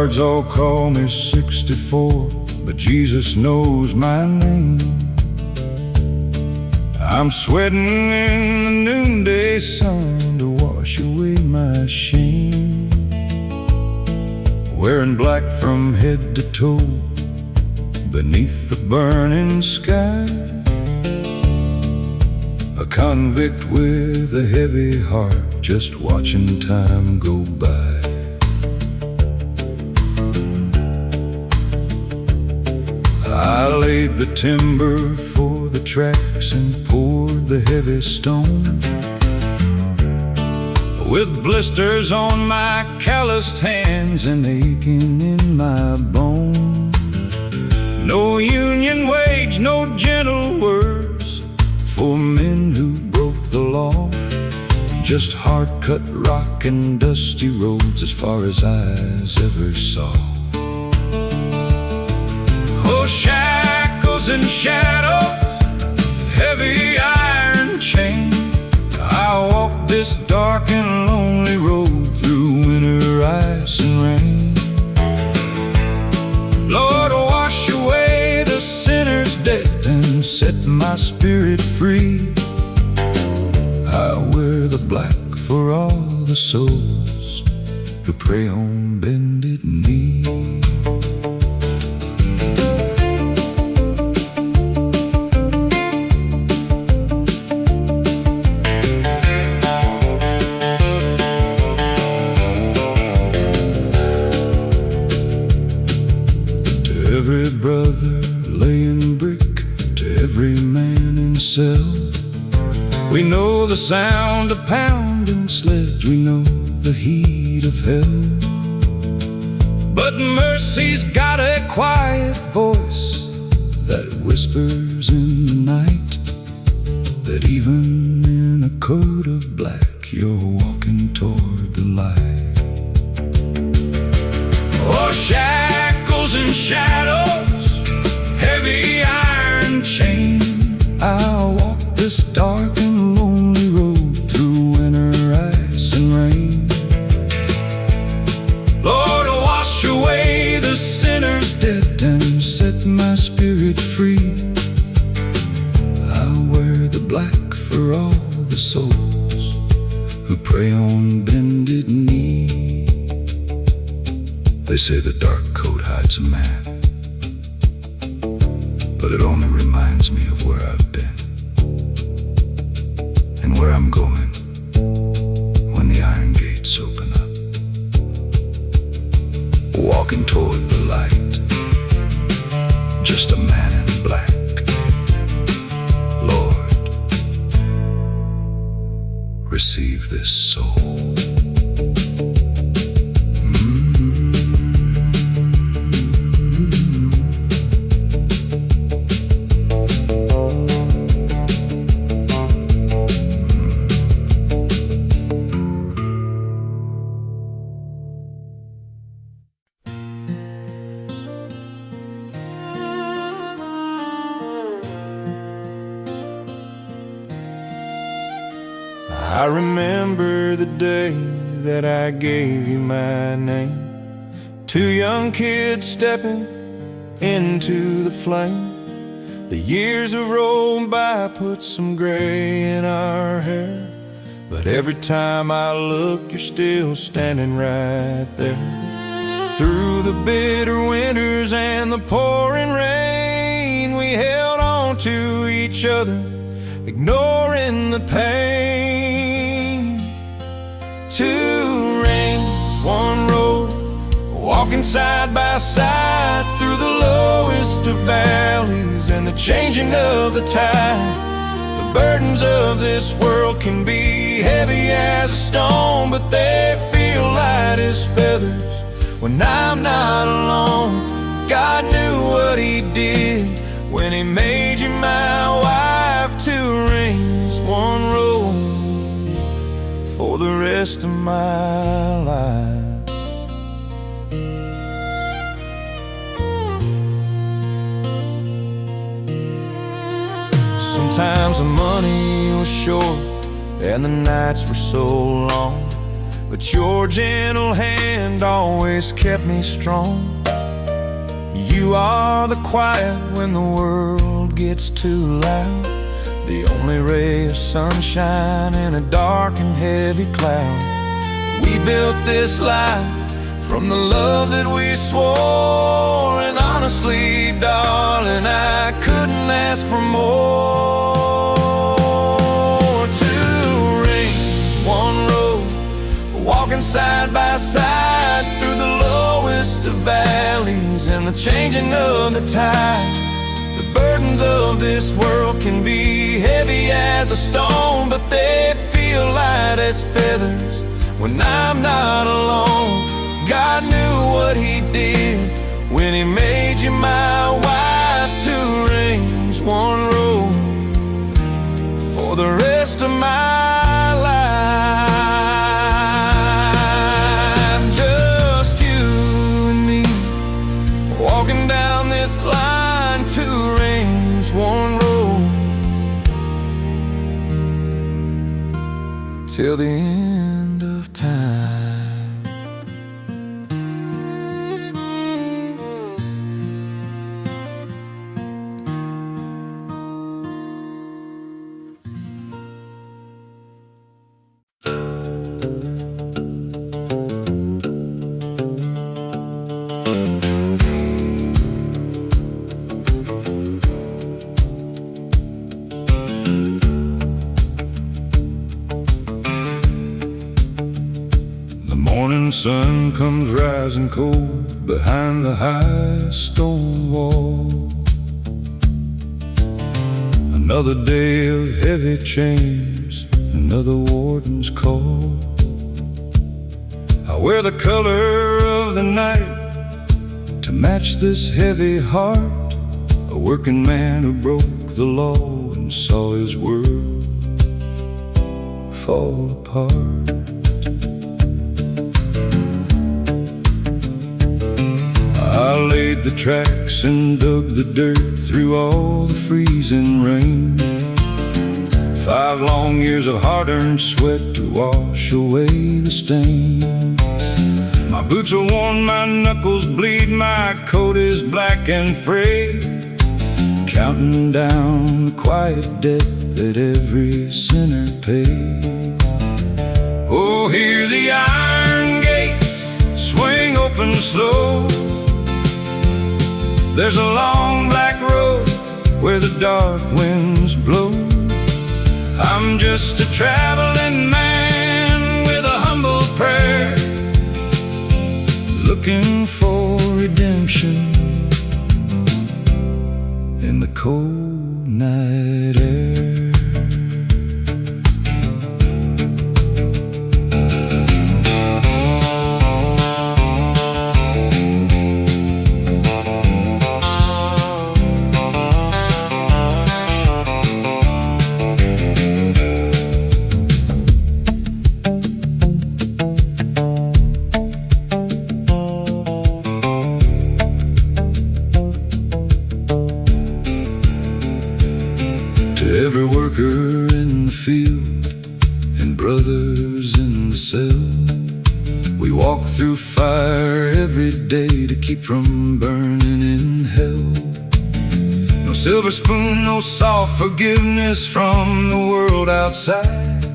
Cards all call me 64, but Jesus knows my name. I'm sweating in the noonday sun to wash away my shame, wearing black from head to toe beneath the burning sky, a convict with a heavy heart, just watching time go by. I laid the timber for the tracks and poured the heavy stone, with blisters on my calloused hands and aching in my bones. No union wage, no gentle words for men who broke the law, just hard-cut rock and dusty roads as far as eyes ever saw. Oh, shackles and shadows, heavy iron chain, I walk this dark and lonely road through winter, ice and rain. Lord, wash away the sinner's debt and set my spirit free. I wear the black for all the souls who pray on bended knee. Every brother laying brick, to every man in cell, we know the sound of pounding sledge, we know the heat of hell. But mercy's got a quiet voice that whispers in the night, that even in a coat of black you're walking toward the light. Oh, shackles and shadows, heavy iron chain, I'll walk this dark and lonely road through winter, ice and rain. Lord, wash away the sinner's debt and set my spirit free. I'll wear the black for all the souls who pray on bended knee. They say the dark coat hides a man, but it only reminds me of where I've been and where I'm going when the iron gates open up. Walking toward the light, just a man in black. Lord, receive this soul. I remember the day that I gave you my name, two young kids stepping into the flame. The years have rolled by, put some gray in our hair, but every time I look, you're still standing right there. Through the bitter winters and the pouring rain, we held on to each other, ignoring the pain. Two rings, one road, walking side by side through the lowest of valleys and the changing of the tide. The burdens of this world can be heavy as a stone, but they feel light as feathers when I'm not alone. God knew what he did when he made you my wife. Two rings, one road, for the rest of my life. Sometimes the money was short and the nights were so long, but your gentle hand always kept me strong. You are the quiet when the world gets too loud, the only ray of sunshine in a dark and heavy cloud. We built this life from the love that we swore, and honestly, darling, I couldn't ask for more. Two rings, one road, walking side by side through the lowest of valleys and the changing of the tide. The burdens of this world can be heavy as a stone, but they feel light as feathers when I'm not alone. God knew what He did when He made you my wife. Two rings, one road for the rest of my life. Just you and me walking down this line. Two rings, one road till the end of time. Morning sun comes rising cold behind the high stone wall. Another day of heavy chains, another warden's call. I wear the color of the night to match this heavy heart, a working man who broke the law and saw his world fall apart. I laid the tracks and dug the dirt through all the freezing rain. 5 long years of hard-earned sweat to wash away the stain. My boots are worn, my knuckles bleed, my coat is black and frayed, counting down the quiet debt that every sinner paid. Oh, hear the iron gates swing open slow. There's a long black road where the dark winds blow. I'm just a traveling man with a humble prayer, looking for redemption in the cold night air. Every worker in the field and brothers in the cell, we walk through fire every day to keep from burning in hell. No silver spoon, no soft forgiveness from the world outside,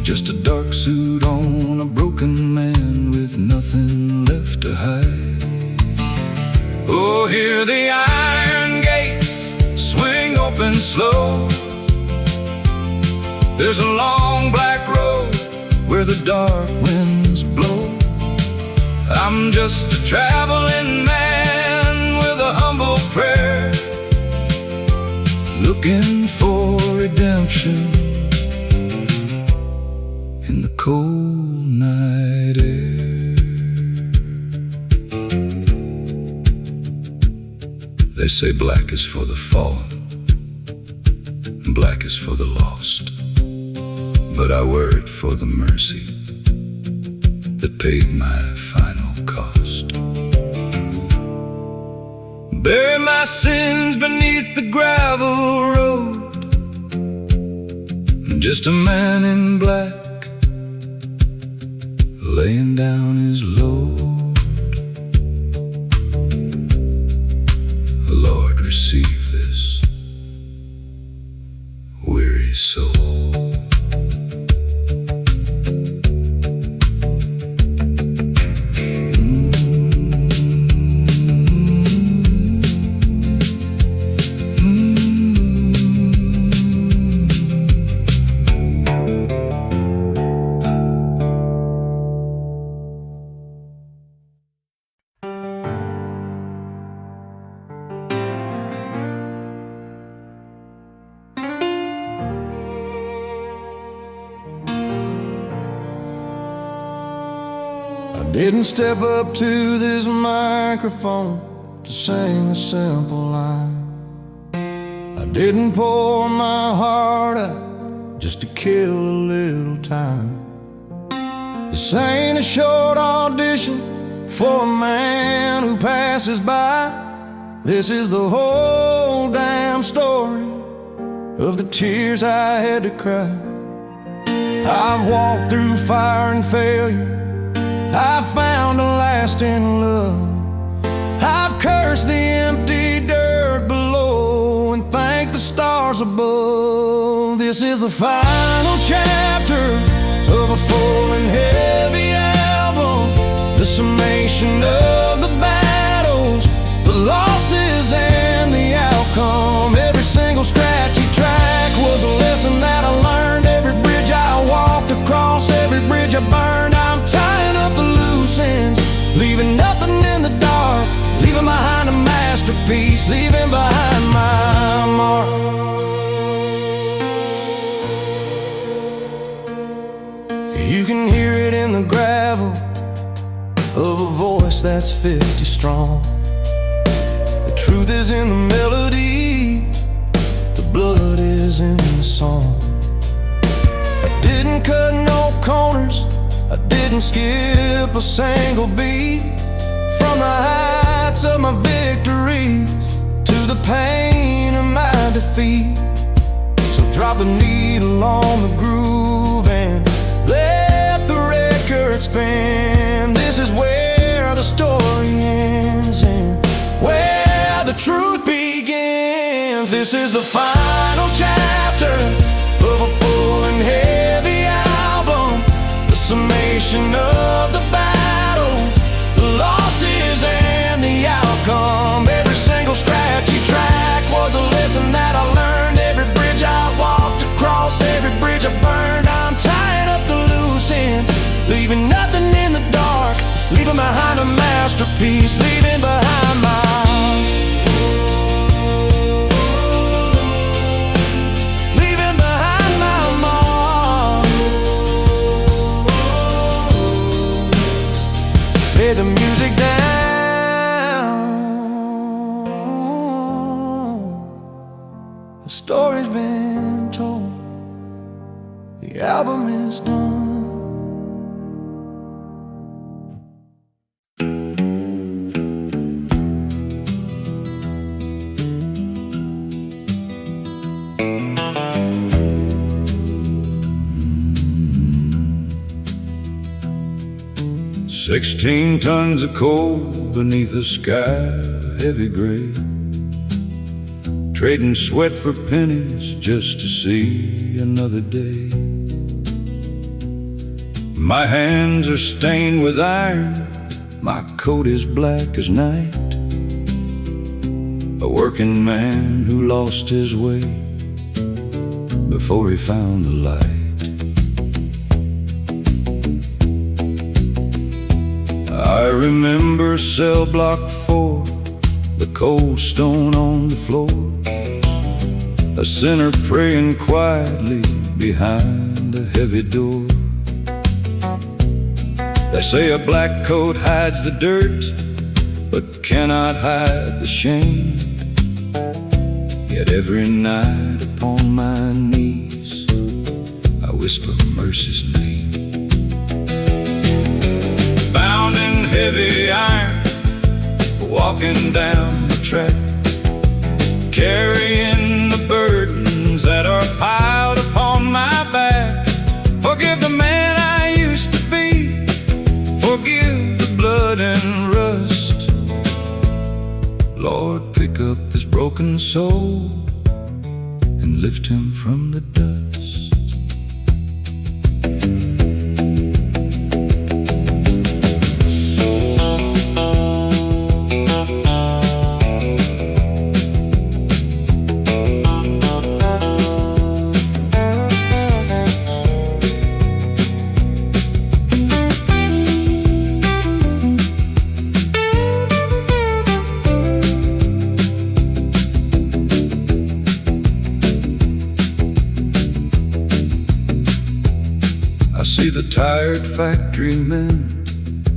just a dark suit on a broken man with nothing left to hide. Oh, hear the iron gates swing open slow. There's a long black road where the dark winds blow. I'm just a traveling man with a humble prayer, looking for redemption in the cold night air. They say black is for the fallen, black is for the lost, but I wear it for the mercy that paid my final cost. Bury my sins beneath the gravel road, just a man in black laying down his load. Lord, receive this weary soul. I didn't step up to this microphone to sing a simple line. I didn't pour my heart out just to kill a little time. This ain't a short audition for a man who passes by. This is the whole damn story of the tears I had to cry. I've walked through fire and failure, I found a lasting love. I've cursed the empty dirt below and thanked the stars above. This is the final chapter of a full and heavy album, the summation of the battles, the losses and the outcome. Every single scratchy track was a lesson that I learned. Every bridge I walked across, every bridge I burned. I'm tying up the loose ends, leaving nothing in the dark, leaving behind a masterpiece, leaving behind my mark. You can hear it in the gravel of a voice that's 50 strong. The truth is in the melody, the blood is in the song. I didn't cut no corners, I didn't skip a single beat. From the heights of my victories to the pain of my defeat. So drop the needle on the groove and let the record spin. This is where the story ends and where the truth begins. This is the final chapter of a full and heavy album, the summation of the battles, the losses and the outcome. Every single scratchy track was a lesson that I learned. Every bridge I walked across, every bridge I burned. I'm tying up the loose ends, leaving nothing in the dark, leaving behind a masterpiece, leaving behind my the music down. The story's been told, the album is done. 16 tons of coal beneath a sky heavy gray, trading sweat for pennies just to see another day. My hands are stained with iron, my coat is black as night. A working man who lost his way before he found the light. I remember cell block 4, the cold stone on the floor, a sinner praying quietly behind a heavy door. They say a black coat hides the dirt, but cannot hide the shame. Yet every night upon my knees I whisper mercy's name. Bound in heavy iron, walking down the track, carrying the burdens that are piled upon my back. Forgive the man I used to be, broken soul and lift him from the dust. I see the tired factory men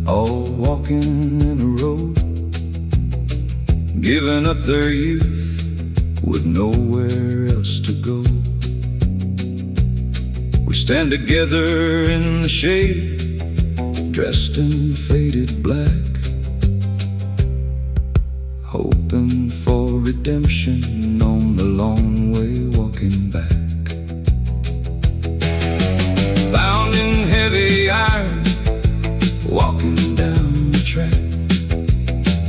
all walking in a row, giving up their youth with nowhere else to go. We stand together in the shade, dressed in faded black, hoping for redemption on the long way walking back. Bound in heavy iron, walking down the track,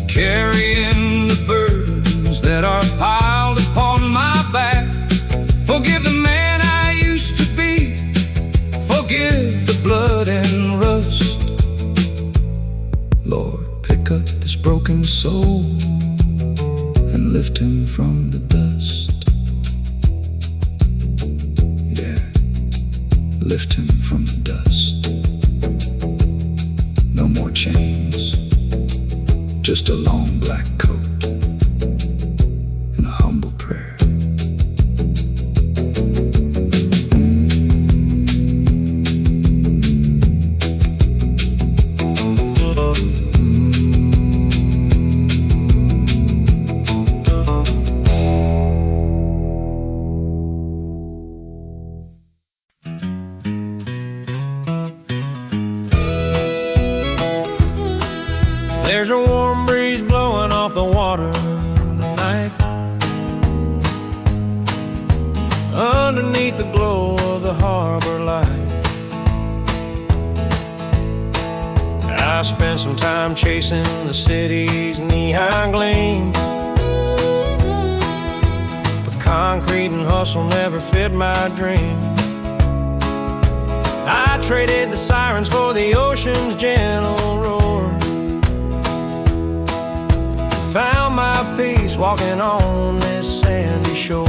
carrying the burdens that are piled upon my back. Forgive the man I used to be, forgive the blood and rust. Lord, pick up this broken soul and lift him from the dust. Lift him from the dust. No more chains, just a long black coat and a humble prayer. There's a warm breeze blowing off the water tonight, underneath the glow of the harbor light. I spent some time chasing the city's neon gleam, but concrete and hustle never fit my dream. I traded the sirens for the ocean's gentle roar, found my peace walking on this sandy shore.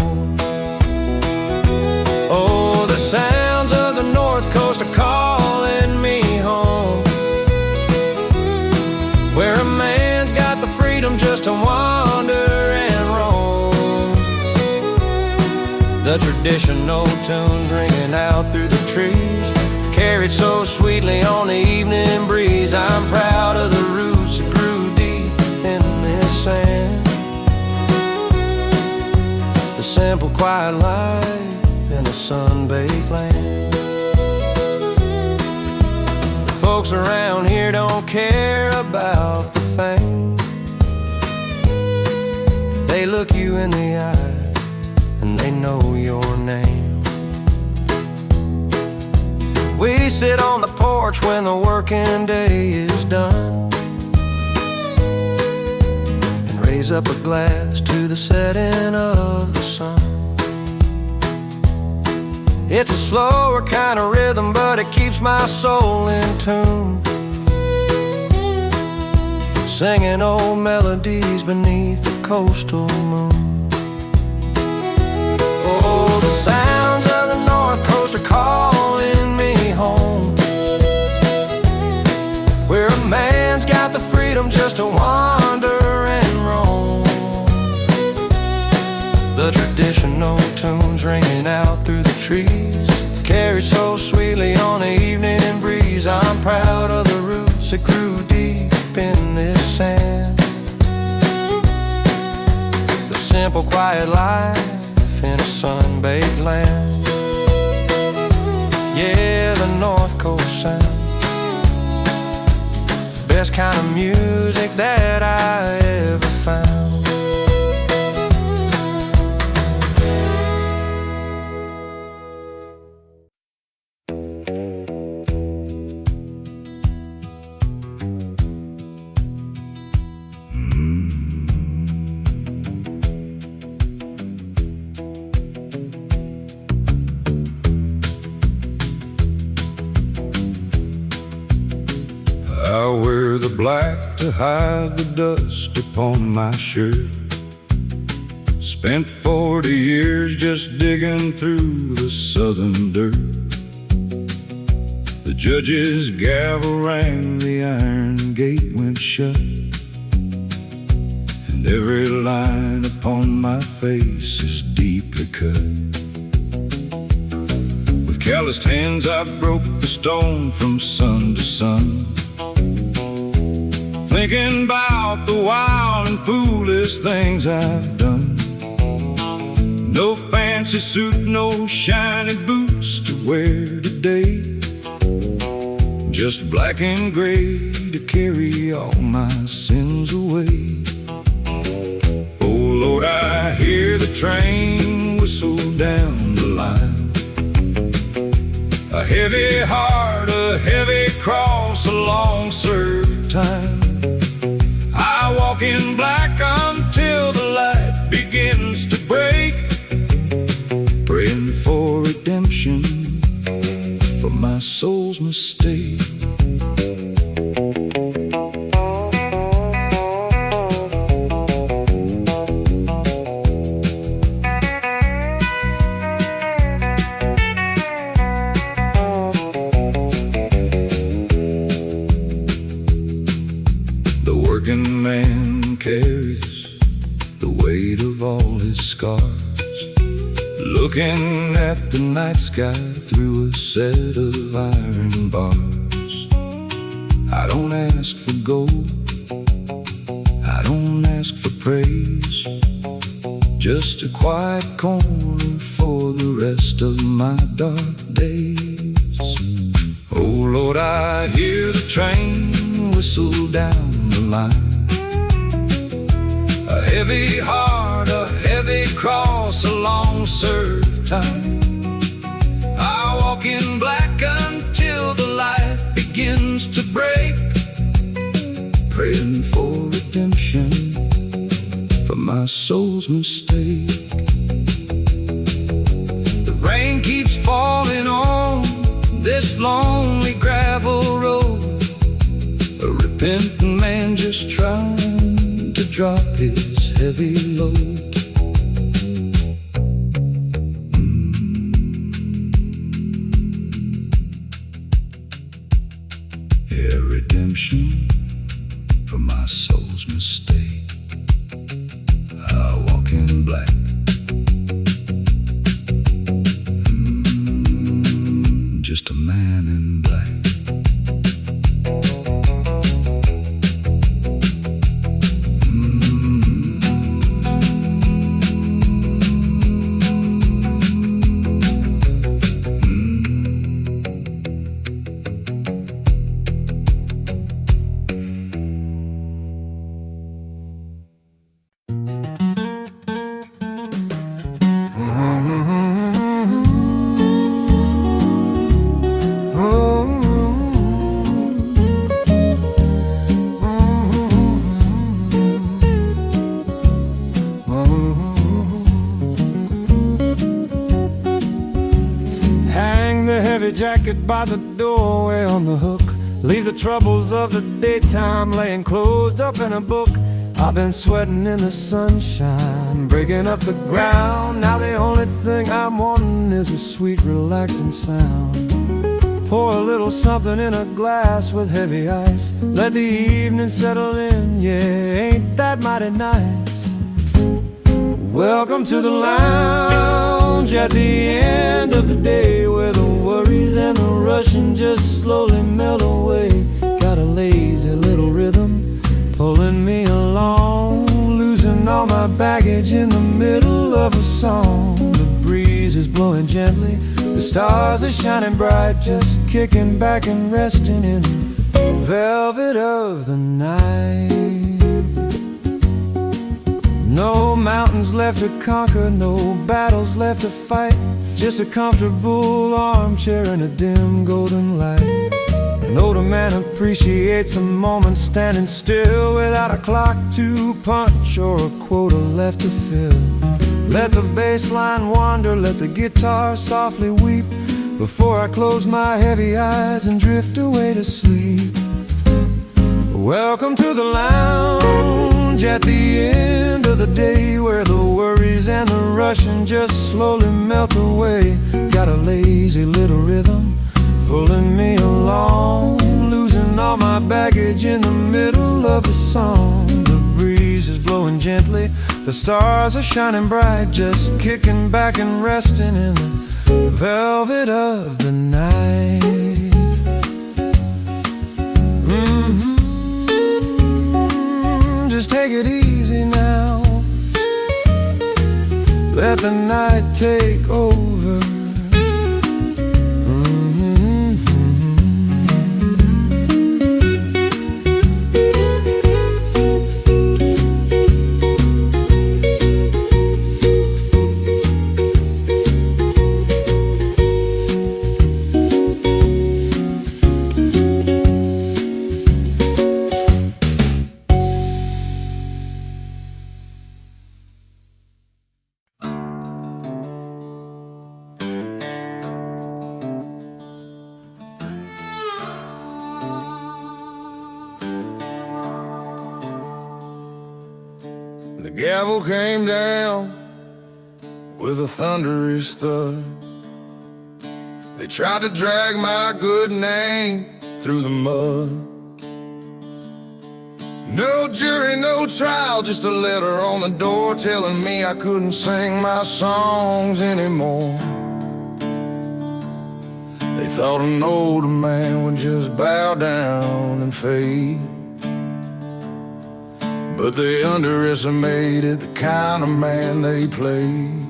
Oh, the sounds of the North Coast are calling me home, where a man's got the freedom just to wander and roam. The traditional tunes ringing out through the trees, carried so sweetly on the evening breeze. I'm proud of the roots that grew deep in this sand, the simple quiet life in a sun-baked land. The folks around here don't care about the fame, they look you in the eye and they know your name. We sit on the porch when the working day is done, and raise up a glass to the setting of the sun. It's a slower kind of rhythm, but it keeps my soul in tune, singing old melodies beneath the coastal moon. Oh, the sounds of the North Coast are calling me home, where a man's got the freedom just to wander and roam. The traditional tunes ringing out through the trees, carried so sweetly on the evening breeze. I'm proud of the roots that grew deep in this sand, the simple quiet life in a sun-baked land. Yeah, the North Coast sound, best kind of music that I ever found. I wear the black to hide the dust upon my shirt. Spent 40 years just digging through the southern dirt. The judge's gavel rang, the iron gate went shut, and every line upon my face is deeply cut. With calloused hands I broke the stone from sun to sun, thinking about the wild and foolish things I've done. No fancy suit, no shiny boots to wear today, just black and gray to carry all my sins away. Oh Lord, I hear the train whistle down the line. A heavy heart, a heavy cross, a long served time. I walk in black until the light begins to break, praying for redemption for my soul's mistake. The working man carries the weight of all his scars, looking at the night sky through a set of iron bars. I don't ask for gold, I don't ask for praise, just a quiet corner for the rest of my dark days. Oh Lord, I hear the train whistle down the line. A heavy heart, a heavy cross, a long served time. I walk in black until the light begins to break, praying for redemption for my soul's mistake. The rain keeps falling on this lonely gravel road, a repentant man just trying to drop his heavy load. Yeah, redemption for my soul's mistake. I walk in black. Just a man in black. Jacket by the doorway on the hook. Leave the troubles of the daytime laying closed up in a book. I've been sweating in the sunshine, breaking up the ground. Now the only thing I'm wanting is a sweet relaxing sound. Pour a little something in a glass with heavy ice. Let the evening settle in, yeah, ain't that mighty nice. Welcome to the lounge at the end of the day, where the worries and the rushing just slowly melt away. Got a lazy little rhythm pulling me along, losing all my baggage in the middle of a song. The breeze is blowing gently, the stars are shining bright, just kicking back and resting in the velvet of the night. No mountains left to conquer, no battles left to fight, just a comfortable armchair in a dim golden light. An older man appreciates a moment standing still, without a clock to punch or a quota left to fill. Let the bass line wander, let the guitar softly weep, before I close my heavy eyes and drift away to sleep. Welcome to the lounge at the end of the day, where the worries and the rushing just slowly melt away. Got a lazy little rhythm pulling me along, losing all my baggage in the middle of the song. The breeze is blowing gently, the stars are shining bright, just kicking back and resting in the velvet of the night. Just take it easy now, let the night take over. The gavel came down with a thunderous thud. They tried to drag my good name through the mud. No jury, no trial, just a letter on the door telling me I couldn't sing my songs anymore. They thought an older man would just bow down and fade, but they underestimated the kind of man they played.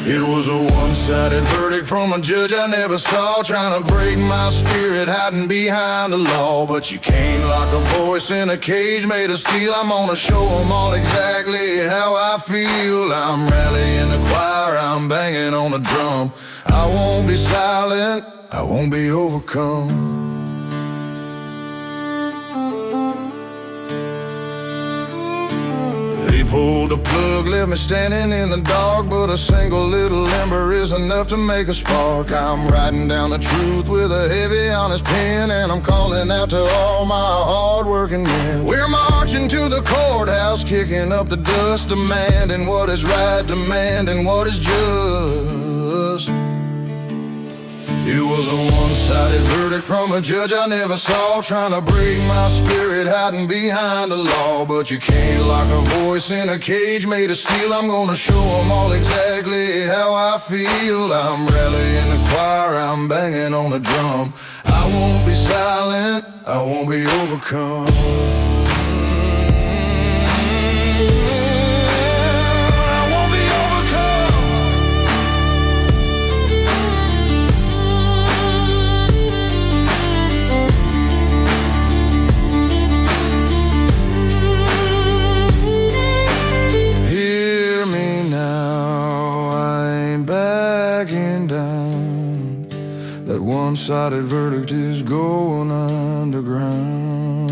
It was a one-sided verdict from a judge I never saw, trying to break my spirit, hiding behind the law. But you can't lock a voice in a cage made of steel. I'm gonna show them all exactly how I feel. I'm rallying the choir, I'm banging on the drum. I won't be silent, I won't be overcome. They pulled the plug, left me standing in the dark, but a single little ember is enough to make a spark. I'm writing down the truth with a heavy, honest pen, and I'm calling out to all my hard-working men. We're marching to the courthouse, kicking up the dust, demanding what is right, demanding what is just. It was a one-sided verdict from a judge I never saw, trying to break my spirit, hiding behind the law. But you can't lock a voice in a cage made of steel. I'm gonna show them all exactly how I feel. I'm rallying the choir, I'm banging on the drum. I won't be silent, I won't be overcome. That one-sided verdict is going underground.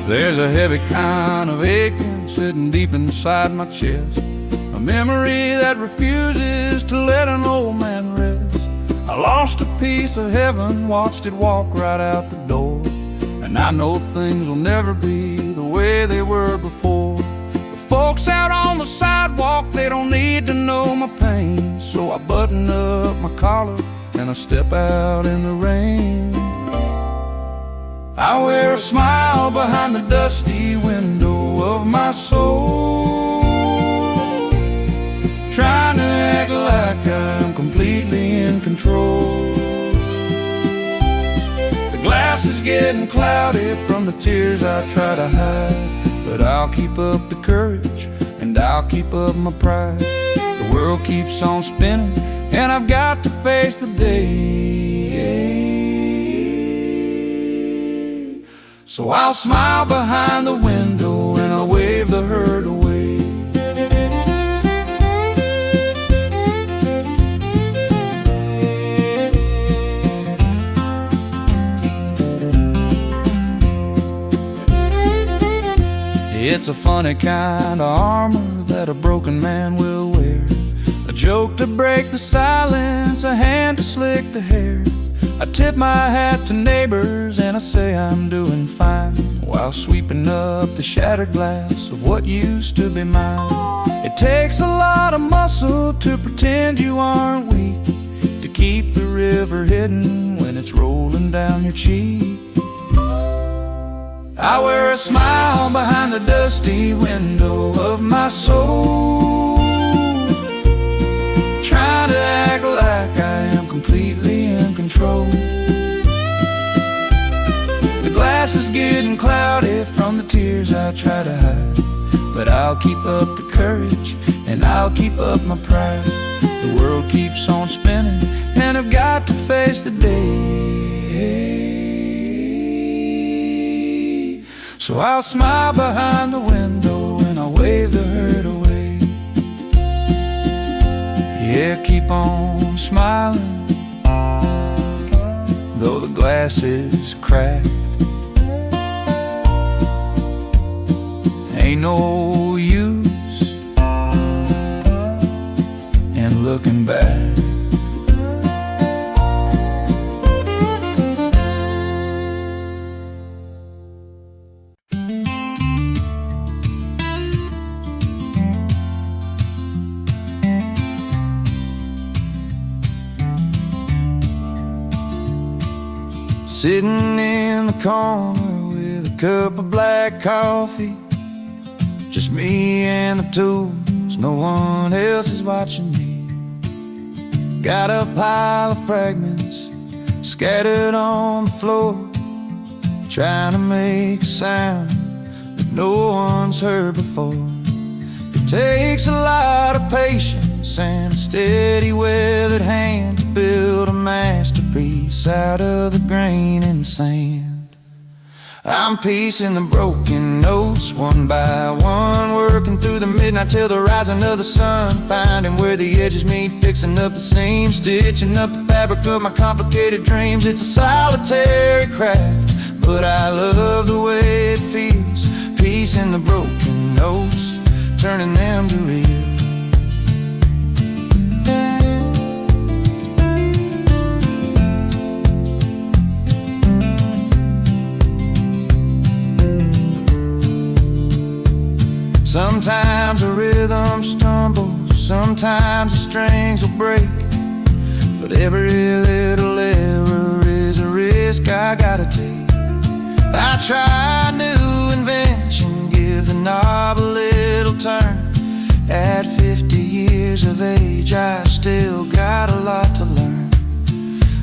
There's a heavy kind of aching sitting deep inside my chest, a memory that refuses to let an old man rest. I lost a piece of heaven, watched it walk right out the door, and I know things will never be the way they were before. The folks out on the sidewalk, they don't need to know my pain, so I button up my collar and I step out in the rain. I wear a smile behind the dusty window of my soul, trying to act like I'm completely in control. The glass is getting cloudy from the tears I try to hide, but I'll keep up the courage and I'll keep up my pride. The world keeps on spinning and I've got to face the day. So I'll smile behind the window and I'll wave the hurt away. It's a funny kind of armor that a broken man will wear. A joke to break the silence, a hand to slick the hair. I tip my hat to neighbors and I say I'm doing fine, while sweeping up the shattered glass of what used to be mine. It takes a lot of muscle to pretend you aren't weak, to keep the river hidden when it's rolling down your cheek. I wear a smile behind the dusty window of my soul, trying to act like I am completely in control. The glass is getting cloudy from the tears I try to hide, but I'll keep up the courage and I'll keep up my pride. The world keeps on spinning and I've got to face the day. So I'll smile behind the window and I'll wave the hurt away. Yeah, keep on smiling, though the glass is cracked. Ain't no use in looking back. Sitting in the corner with a cup of black coffee, just me and the tools, no one else is watching me. Got a pile of fragments scattered on the floor, trying to make a sound that no one's heard before. It takes a lot of patience and a steady weathered hand to build a masterpiece out of the grain in the sand. I'm piecing the broken notes one by one, working through the midnight till the rising of the sun, finding where the edges meet, fixing up the seams, stitching up the fabric of my complicated dreams. It's a solitary craft, but I love the way it feels, piecing the broken notes, turning them to real. Sometimes the rhythm stumbles, sometimes the strings will break, but every little error is a risk I gotta take. I try a new invention, give the knob a little turn. At 50 years of age, I still got a lot to learn.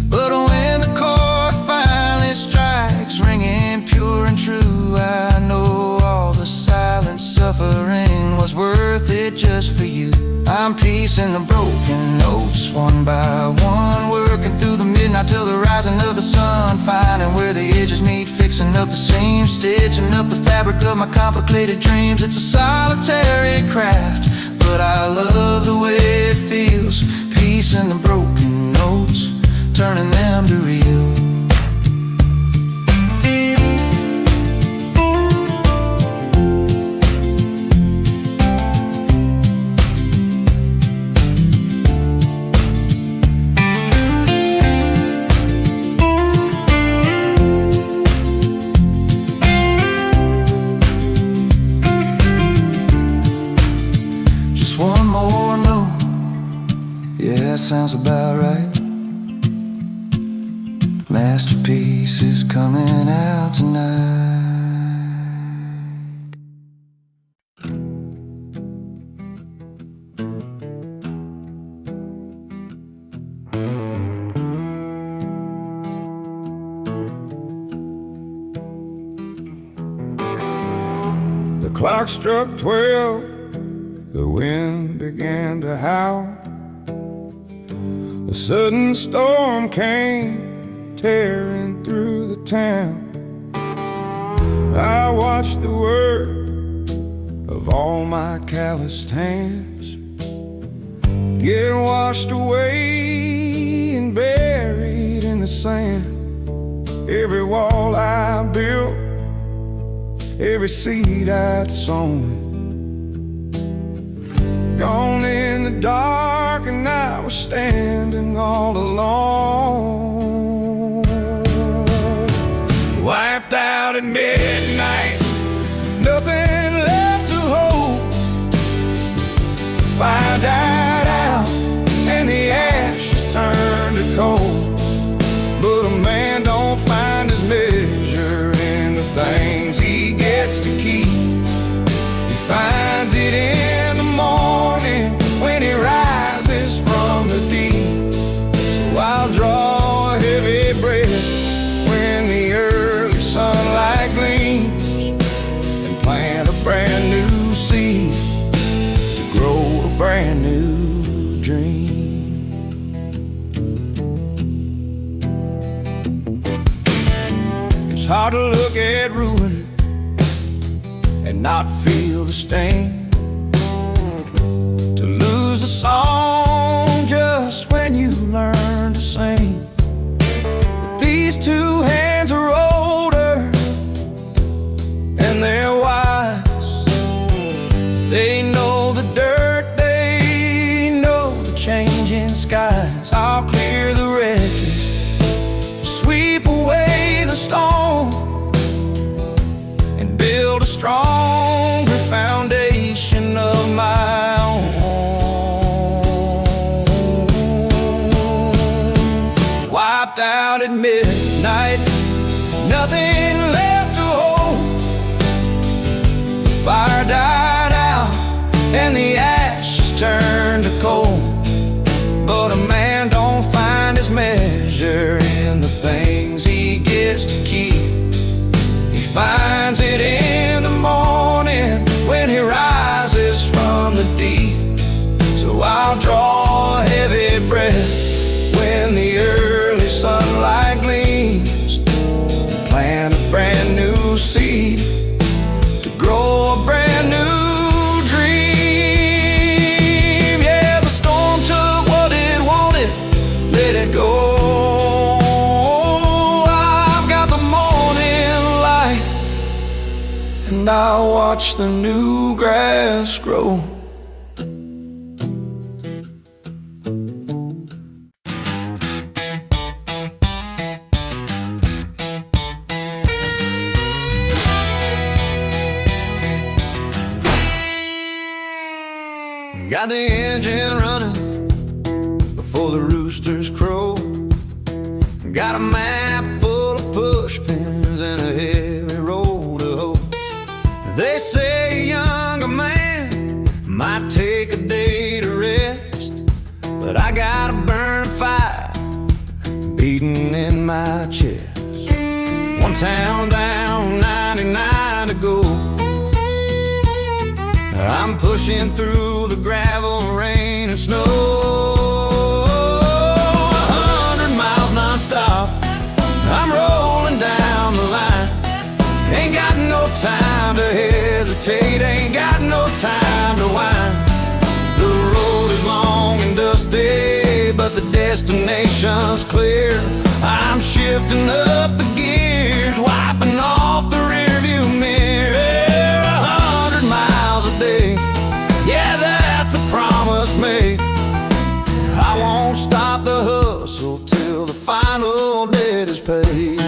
But when the chord finally strikes, ringing pure and true, I know all the silent suffering was worth it just for you. I'm piecing the broken notes one by one, working through the midnight till the rising of the sun, finding where the edges meet, fixing up the seams, stitching up the fabric of my complicated dreams. It's a solitary craft, but I love the way it feels, piecing the broken notes, turning them to real. One more note, yeah, that sounds about right. Masterpiece is coming out tonight. The clock struck 12. The wind began to howl. A sudden storm came tearing through the town. I watched the work of all my calloused hands get washed away and buried in the sand. Every wall I built, every seed I'd sown. Gone in the dark and I was standing all alone. Wiped out at midnight, nothing left to hold. Fire died out and the ashes turned to coal. But a man don't find his measure in the things he gets to keep. He finds it in the morning when he rises from the deep. So I'll draw a heavy breath when the early sunlight gleams, and plant a brand new seed to grow a brand new dream. It's hard to look at ruin and not feel the stain, to lose a song just when you learn to sing. But these two hands are older and they're wise. They know the dirt, they know the changing skies. I'll clear the wreckage, sweep away the storm, and build a stronger foundation of my own. Wiped out at midnight, nothing left to hold. The fire died out and the ashes turned to coal. But a man don't find his measure in the things he gets to keep. He finds it in the morning when he rises from the deep. So I'll draw a heavy breath when the early sunlight gleams, and plant a brand new seed to grow a brand new dream. Yeah, the storm took what it wanted, let it go. I've got the morning light, and I'll watch the new grass grow. Got the engine running before the roosters crow. Got a map full of push pins and a heavy road to hoe. They say a younger man might take a day to rest, but I got a burning fire beating in my chest. One town down, 99 to go. I'm pushing through the gravel, rain and snow. 100 miles non-stop, I'm rolling down the line. Ain't got no time to hesitate, ain't got no time to whine. The road is long and dusty, but the destination's clear. I'm shifting up the gears, wiping off the rearview mirror. 100 miles a day, yeah, that's a promise made. I won't stop the hustle till the final debt is paid.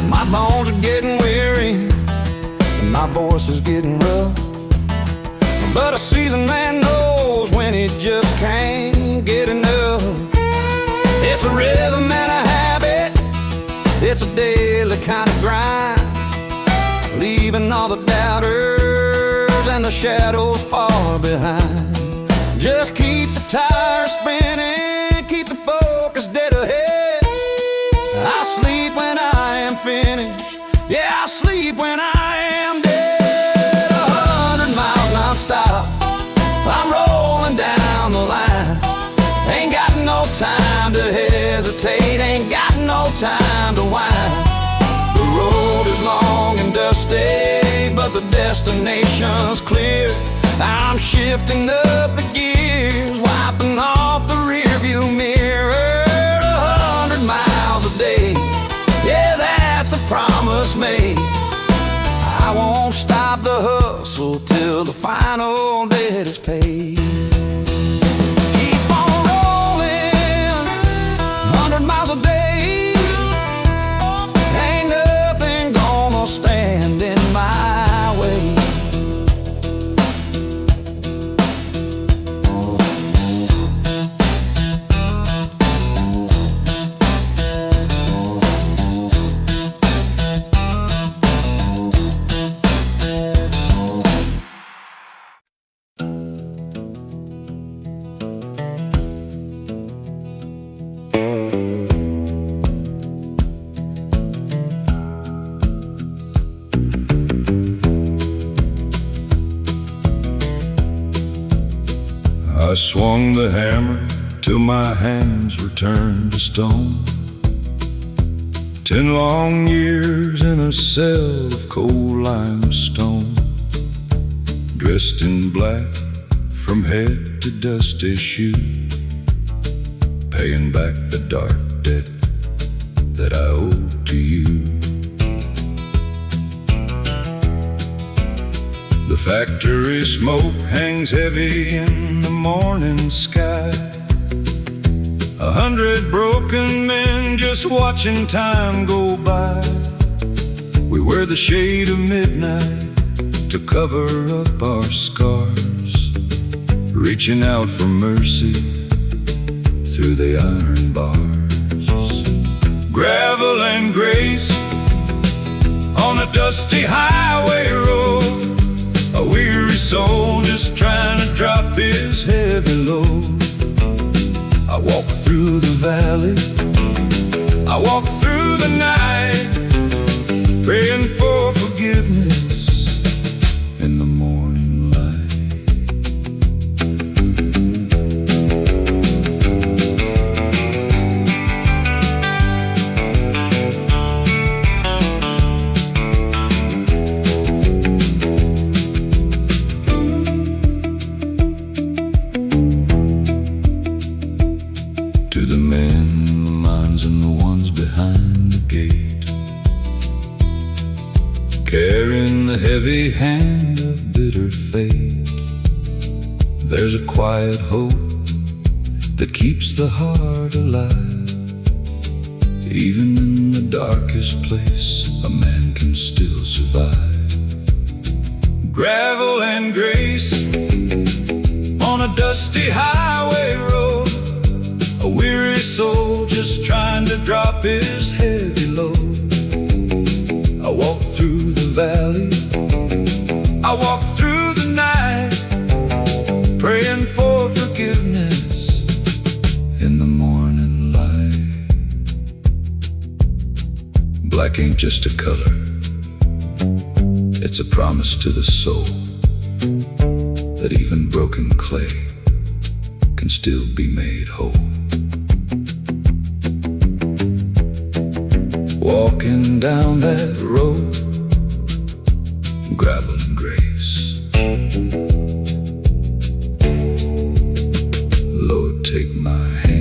My bones are getting weary and my voice is getting rough, but a seasoned man knows when he just can't get enough. It's a rhythm and a habit, it's a daily kind of grind, leaving all the doubters and the shadows far behind. Just keep the tires spinning, keep the focus dead ahead. I'll sleep when I am finished, yeah, I'll sleep when I am dead. 100 miles non-stop, I'm rolling down the line. Ain't got no time to hesitate, ain't got no time to whine. The road is long and dusty, but the destination's clear. I'm shifting up the gears, wiping off the rearview mirror. 100 miles a day, I swung the hammer till my hands were turned to stone. 10 long years in a cell of cold limestone, dressed in black from head to dusty shoe, paying back the dark debt that I owe to you. The factory smoke hangs heavy in the morning sky. 100 broken men just watching time go by. We wear the shade of midnight to cover up our scars, reaching out for mercy through the iron bars. Gravel and grace on a dusty highway road, a weary soul just trying to drop his heavy load. I walk through the valley, I walk through the night, praying for forgiveness in the morning light. To the men in the mines and the ones behind the gate, carrying the heavy hand of bitter fate, there's a quiet hope that keeps the heart alive. Even in the darkest place, a man can still survive. Gravel and grace on a dusty highway road, a weary soul just trying to drop his heavy load. I walk through the valley, I walk through the night, praying for forgiveness in the morning light. Black ain't just a color, it's a promise to the soul that even broken clay can still be made whole. Walking down that road, gravel and grace. Lord, take my hand.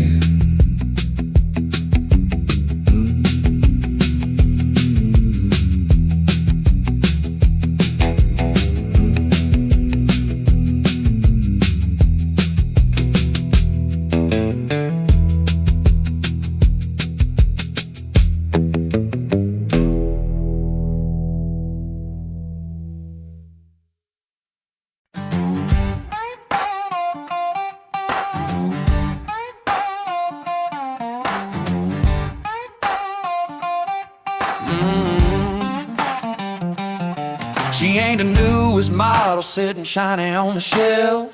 She ain't the newest model sitting shiny on the shelf.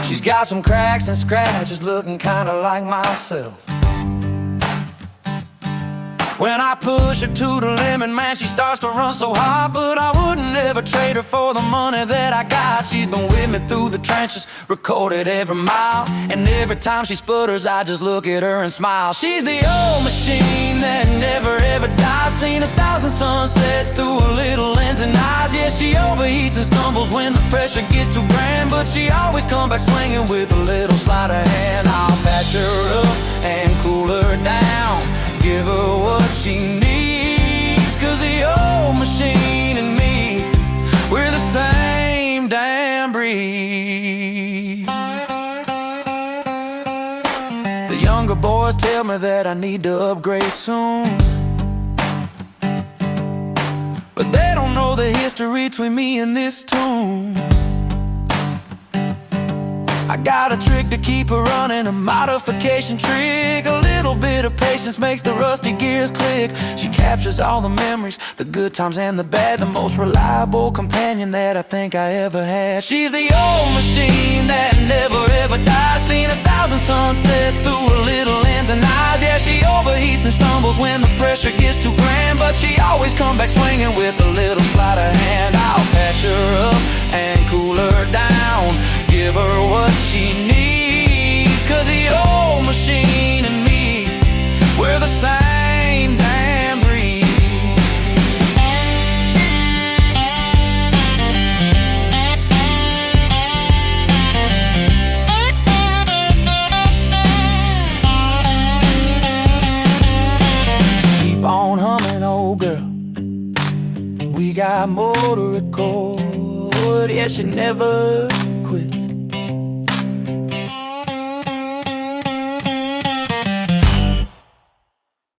She's got some cracks and scratches looking kinda like myself. When I push her to the limit, man, she starts to run so hard. But I wouldn't ever trade her for the money that I got. She's been with me through the trenches, recorded every mile. And every time she sputters, I just look at her and smile. She's the old machine that never ever dies. Seen 1,000 sunsets through a little lens and eyes. Yeah, she overheats and stumbles when the pressure gets too grand, but she always come back swinging with a little sleight of hand. I'll patch her up and cool her down, give her what she needs. Cause the old machine and me, we're the same damn breed. The younger boys tell me that I need to upgrade soon, but they don't know the history between me and this tune. I got a trick to keep her running, a modification trick. A little bit of patience makes the rusty gears click. She captures all the memories, the good times and the bad, the most reliable companion that I think I ever had. She's the old machine that never ever dies. Seen 1,000 sunsets through a little lens and eyes. Yeah, she overheats and stumbles when the pressure gets too grand, but she always come back swinging with a little sleight of hand. I'll patch her up and cool her down, motor record. Yeah, she never